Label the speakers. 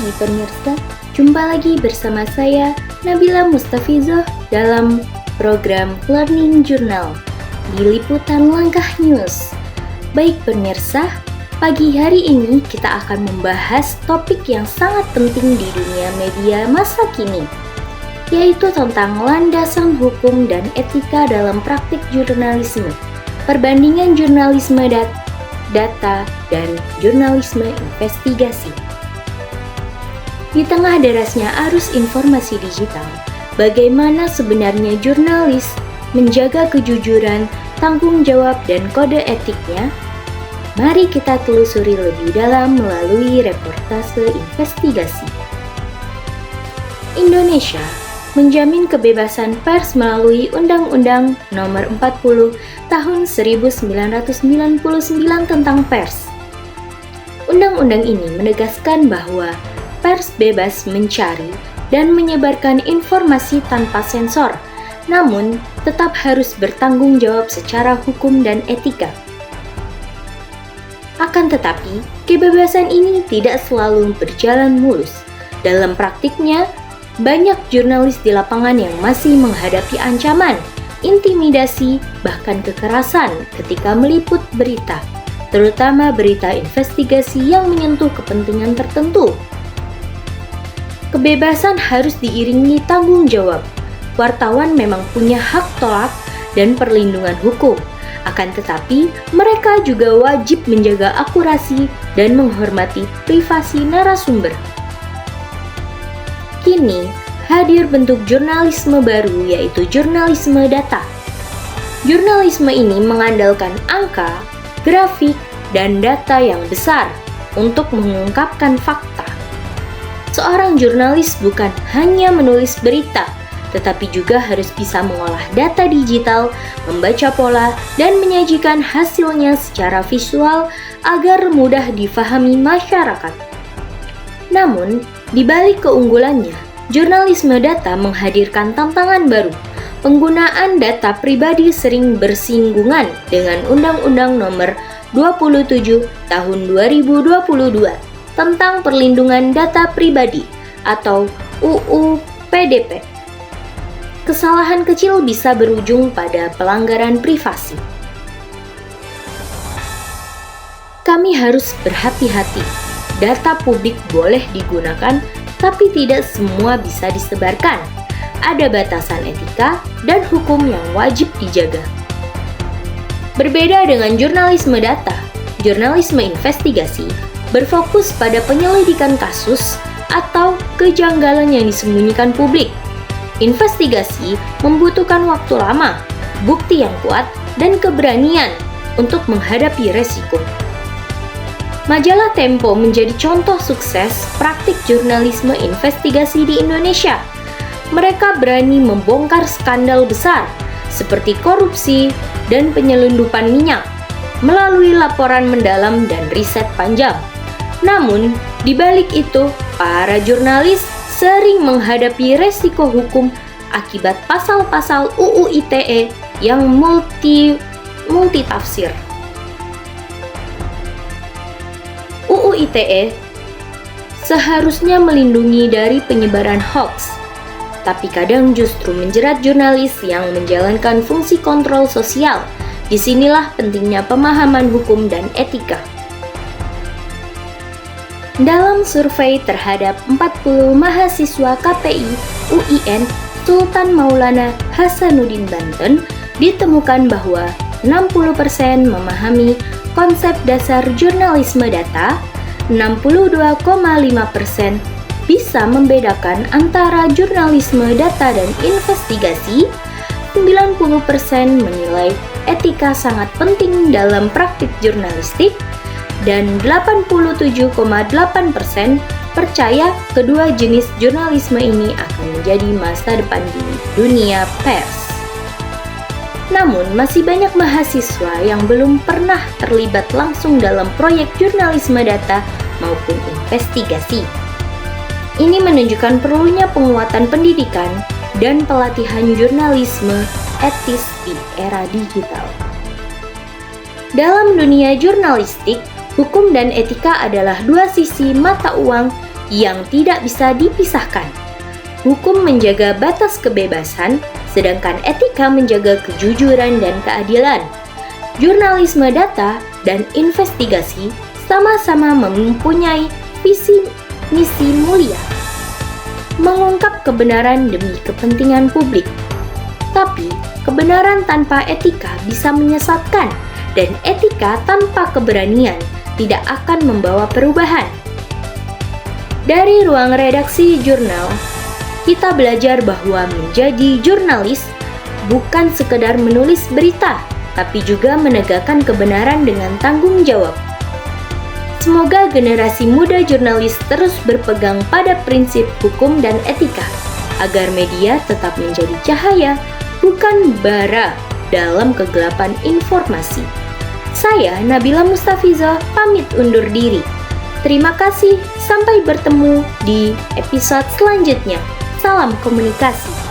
Speaker 1: Hai pemirsa, jumpa lagi bersama saya Nabila Mustafizoh dalam program Learning Journal di Liputan Langkah News. Baik pemirsa, pagi hari ini kita akan membahas topik yang sangat penting di dunia media masa kini, yaitu tentang landasan hukum dan etika dalam praktik jurnalisme, perbandingan jurnalisme data, dan jurnalisme investigasi. Di tengah derasnya arus informasi digital, bagaimana sebenarnya jurnalis menjaga kejujuran, tanggung jawab, dan kode etiknya? Mari kita telusuri lebih dalam melalui reportase investigasi. Indonesia menjamin kebebasan pers melalui Undang-Undang Nomor 40 Tahun 1999 tentang Pers. Undang-undang ini menegaskan bahwa pers bebas mencari dan menyebarkan informasi tanpa sensor, namun tetap harus bertanggung jawab secara hukum dan etika. Akan tetapi, kebebasan ini tidak selalu berjalan mulus. Dalam praktiknya, banyak jurnalis di lapangan yang masih menghadapi ancaman, intimidasi, bahkan kekerasan ketika meliput berita, terutama berita investigasi yang menyentuh kepentingan tertentu. Kebebasan harus diiringi tanggung jawab. Wartawan memang punya hak tolak dan perlindungan hukum. Akan tetapi, mereka juga wajib menjaga akurasi dan menghormati privasi narasumber. Kini, hadir bentuk jurnalisme baru, yaitu jurnalisme data. Jurnalisme ini mengandalkan angka, grafik, dan data yang besar untuk mengungkapkan fakta. Seorang jurnalis bukan hanya menulis berita, tetapi juga harus bisa mengolah data digital, membaca pola, dan menyajikan hasilnya secara visual agar mudah difahami masyarakat. Namun, di balik keunggulannya, jurnalisme data menghadirkan tantangan baru. Penggunaan data pribadi sering bersinggungan dengan Undang-Undang Nomor 27 Tahun 2022 tentang Perlindungan Data Pribadi atau UU PDP. Kesalahan kecil bisa berujung pada pelanggaran privasi. Kami harus berhati-hati. Data publik boleh digunakan, tapi tidak semua bisa disebarkan. Ada batasan etika dan hukum yang wajib dijaga. Berbeda dengan jurnalisme data, jurnalisme investigasi berfokus pada penyelidikan kasus atau kejanggalan yang disembunyikan publik. Investigasi membutuhkan waktu lama, bukti yang kuat, dan keberanian untuk menghadapi resiko. Majalah Tempo menjadi contoh sukses praktik jurnalisme investigasi di Indonesia. Mereka berani membongkar skandal besar seperti korupsi dan penyelundupan minyak melalui laporan mendalam dan riset panjang. Namun, di balik itu, para jurnalis sering menghadapi resiko hukum akibat pasal-pasal UU ITE yang multitafsir. UU ITE seharusnya melindungi dari penyebaran hoaks, tapi kadang justru menjerat jurnalis yang menjalankan fungsi kontrol sosial. Disinilah pentingnya pemahaman hukum dan etika. Dalam survei terhadap 40 mahasiswa KPI UIN Sultan Maulana Hasanuddin Banten, ditemukan bahwa 60% memahami konsep dasar jurnalisme data, 62,5% bisa membedakan antara jurnalisme data dan investigasi, 90% menilai etika sangat penting dalam praktik jurnalistik, dan 87,8% percaya kedua jenis jurnalisme ini akan menjadi masa depan di dunia pers. Namun, masih banyak mahasiswa yang belum pernah terlibat langsung dalam proyek jurnalisme data maupun investigasi. Ini menunjukkan perlunya penguatan pendidikan dan pelatihan jurnalisme etis di era digital. Dalam dunia jurnalistik, hukum dan etika adalah dua sisi mata uang yang tidak bisa dipisahkan. Hukum menjaga batas kebebasan, sedangkan etika menjaga kejujuran dan keadilan. Jurnalisme data dan investigasi sama-sama mempunyai visi misi mulia, mengungkap kebenaran demi kepentingan publik. Tapi, kebenaran tanpa etika bisa menyesatkan, dan etika tanpa keberanian tidak akan membawa perubahan. Dari ruang redaksi jurnal, kita belajar bahwa menjadi jurnalis bukan sekedar menulis berita, tapi juga menegakkan kebenaran dengan tanggung jawab. Semoga generasi muda jurnalis terus berpegang pada prinsip hukum dan etika, agar media tetap menjadi cahaya, bukan bara dalam kegelapan informasi. Saya, Nabila Mustafiza, pamit undur diri. Terima kasih, sampai bertemu di episode selanjutnya. Salam komunikasi.